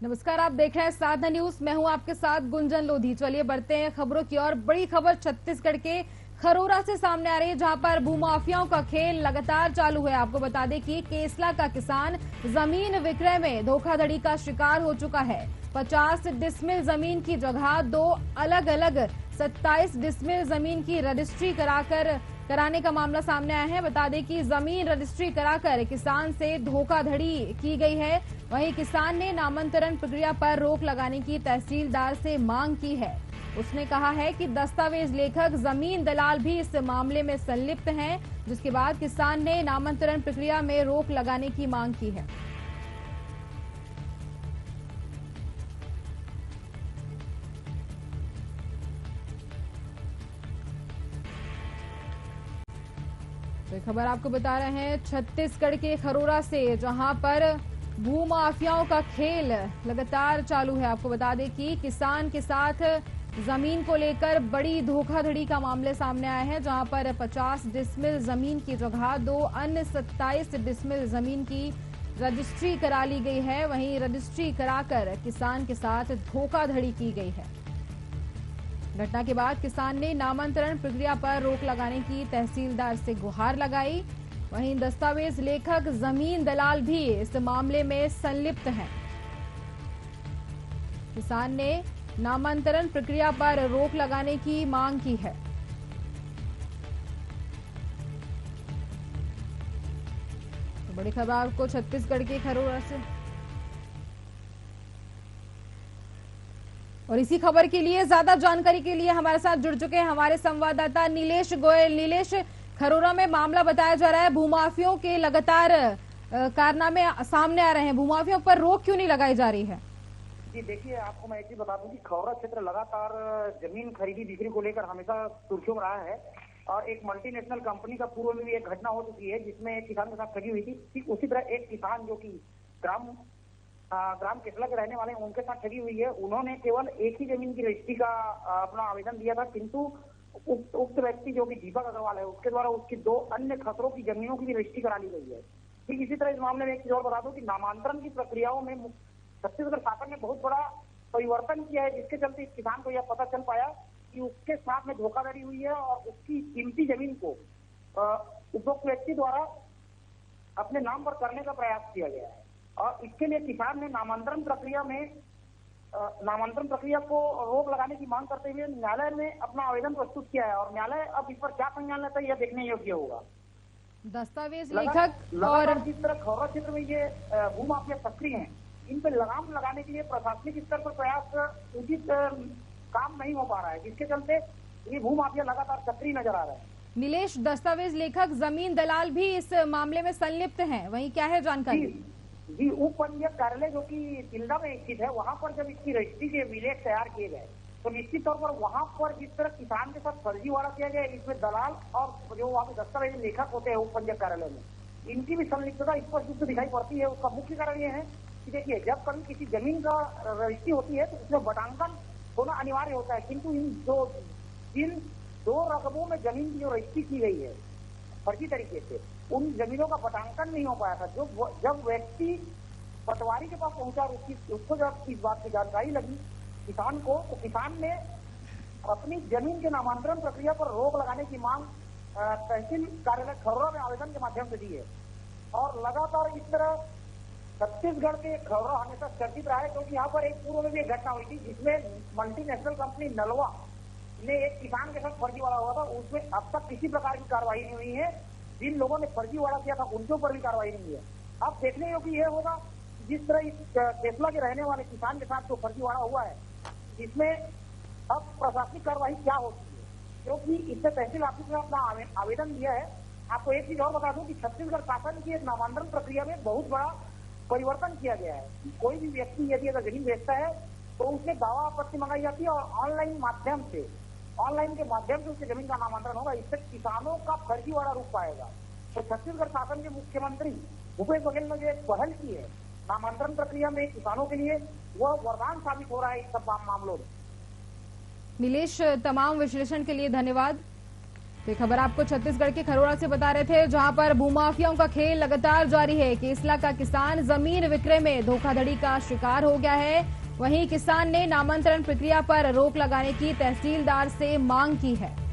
नमस्कार, आप देख रहे हैं साधना न्यूज। मैं हूं आपके साथ गुंजन लोधी। चलिए बढ़ते हैं खबरों की ओर। बड़ी खबर छत्तीसगढ़ के खरोरा से सामने आ रही है, जहां पर भूमाफियाओं का खेल लगातार चालू है। आपको बता दें कि केसला का किसान जमीन विक्रय में धोखाधड़ी का शिकार हो चुका है। 50 डिसमिल जमीन की जगह दो अलग अलग 27 डिसमिल जमीन की रजिस्ट्री कराने का मामला सामने आया है। बता दें कि जमीन रजिस्ट्री कराकर किसान से धोखाधड़ी की गई है। वहीं किसान ने नामांतरण प्रक्रिया पर रोक लगाने की तहसीलदार से मांग की है। उसने कहा है कि दस्तावेज लेखक जमीन दलाल भी इस मामले में संलिप्त हैं, जिसके बाद किसान ने नामांतरण प्रक्रिया में रोक लगाने की मांग की है। तो खबर आपको बता रहे हैं छत्तीसगढ़ के खरोरा से, जहां पर भूमाफियाओं का खेल लगातार चालू है। आपको बता दें कि किसान के साथ जमीन को लेकर बड़ी धोखाधड़ी का मामले सामने आया है, जहां पर 50 डिसमिल जमीन की जगह दो अन्य 27 डिसमिल जमीन की रजिस्ट्री करा ली गई है। वहीं रजिस्ट्री कराकर किसान के साथ धोखाधड़ी की गई है। घटना के बाद किसान ने नामांतरण प्रक्रिया पर रोक लगाने की तहसीलदार से गुहार लगाई। वहीं दस्तावेज लेखक जमीन दलाल भी इस मामले में संलिप्त हैं। किसान ने नामांतरण प्रक्रिया पर रोक लगाने की मांग की है। तो बड़ी खबर आपको छत्तीसगढ़ के खरोरा से। और इसी खबर के लिए, ज्यादा जानकारी के लिए हमारे साथ जुड़ चुके हैं हमारे संवाददाता नीलेश गोयल। नीलेश, खरोरा में मामला बताया जा रहा है, भूमाफियों के लगातार कारनामे सामने आ रहे हैं। भूमाफियों पर रोक क्यों नहीं लगाई जा रही है? जी देखिए, आपको मैं एक चीज बता दूं कि खरोरा क्षेत्र लगातार जमीन खरीदी बिक्री को लेकर हमेशा सुर्खियों में रहा है। और एक मल्टीनेशनल कंपनी का पूर्व में भी एक घटना हो चुकी है, जिसमें एक किसान के साथ ठगी हुई थी। ठीक उसी तरह एक किसान जो कि ग्राम केसला के रहने वाले हैं, उनके साथ ठगी हुई है। उन्होंने केवल एक ही जमीन की रजिस्ट्री का अपना आवेदन दिया था, किंतु उक्त व्यक्ति जो कि दीपक अग्रवाल है, उसके द्वारा उसकी दो अन्य खसरों की जमीनों की भी रजिस्ट्री करा ली गई है। ठीक इसी तरह इस मामले में एक चीज और बता दूं कि नामांतरण की प्रक्रियाओं में छत्तीसगढ़ शासन ने बहुत बड़ा परिवर्तन किया है, जिसके चलते इस किसान को यह पता चल पाया कि उसके साथ में धोखाधड़ी हुई है और उसकी कीमती जमीन को उपरोक्त व्यक्ति द्वारा अपने नाम पर करने का प्रयास किया गया है। और इसके लिए किसान ने नामांतरण प्रक्रिया को रोक लगाने की मांग करते हुए न्यायालय में अपना आवेदन प्रस्तुत किया है। और न्यायालय अब इस पर क्या संज्ञान लेता है, यह देखने योग्य होगा। दस्तावेज लेखक और जिस तरह खरोरा क्षेत्र में ये भूमाफिया सक्रिय हैं, इन पर लगाम लगाने के लिए प्रशासनिक स्तर पर प्रयास उचित काम नहीं हो पा रहा है, जिसके चलते ये भूमाफिया लगातार सक्रिय नजर आ रहे हैं। नीलेश, दस्तावेज लेखक जमीन दलाल भी इस मामले में संलिप्त हैं, वहीं क्या है जानकारी? जी, उप पंजीयक कार्यालय जो कि तिल्दा में स्थित है, वहां पर जब इसकी रजिस्ट्री के विलेख तैयार किए गए, तो निश्चित तौर पर वहां पर जिस तरह किसान के साथ फर्जीवाड़ा किया गया, इसमें दलाल और जो वहाँ के दस्तावेज लेखक होते हैं उप पंजीयक कार्यालय में, इनकी भी संलिप्तता स्पष्ट रूप से दिखाई पड़ती है। उसका मुख्य कारण ये है कि देखिए, जब कभी किसी जमीन का रजिस्ट्री होती है तो उसमें बटांकन होना अनिवार्य होता है, किंतु इन दो रकबों में जमीन की जो रजिस्ट्री की गई है फर्जी तरीके से, उन जमीनों का बटांकन नहीं हो पाया था। जब व्यक्ति पटवारी के पास पहुंचा और उसको जब इस बात की जानकारी लगी किसान को, तो किसान ने अपनी जमीन के नामांतरण प्रक्रिया पर रोक लगाने की मांग तहसील कार्यालय खरोरा में आवेदन के माध्यम से दी है। और लगातार इस तरह छत्तीसगढ़ के खरोरा हमेशा चर्चित रहा है, क्योंकि यहाँ पर एक पूर्व में भी एक घटना हुई थी, जिसमें मल्टीनेशनल कंपनी नलवा ने एक किसान के साथ फर्जीवाड़ा हुआ था। उसमें अब तक किसी प्रकार की कार्रवाई नहीं हुई है। जिन लोगों ने फर्जीवाड़ा किया था उनके ऊपर भी कार्रवाई नहीं है। अब देखने योग्य यह होगा जिस तरह इस केसला के रहने वाले किसान के साथ जो फर्जीवाड़ा हुआ है, इसमें अब प्रशासनिक कार्रवाई क्या होती है, क्योंकि इससे तहसील ऑफिस में अपना आवेदन दिया है। आपको एक चीज और बता दूं कि छत्तीसगढ़ शासन की नामांतरण प्रक्रिया में बहुत बड़ा परिवर्तन किया गया है। कोई भी व्यक्ति यदि अगर जमीन बेचता है तो उसमें दावा आपत्ति मंगाई जाती है और ऑनलाइन के माध्यम से उसकी जमीन का नामांतरण होगा। इससे किसानों का फर्जीवाड़ा रूप पाएगा। तो छत्तीसगढ़ शासन के मुख्यमंत्री भूपेश बघेल ने जो एक पहल की है नामांतरण प्रक्रिया में किसानों के लिए, वह वरदान साबित हो रहा है इस सब मामलों में। नीलेश, तमाम विश्लेषण के लिए धन्यवाद। तो ये खबर आपको छत्तीसगढ़ के खरोरा से बता रहे थे, जहां पर भूमाफियाओं का खेल लगातार जारी है। केसला का किसान जमीन विक्रय में धोखाधड़ी का शिकार हो गया है। वहीं किसान ने नामांतरण प्रक्रिया पर रोक लगाने की तहसीलदार से मांग की है।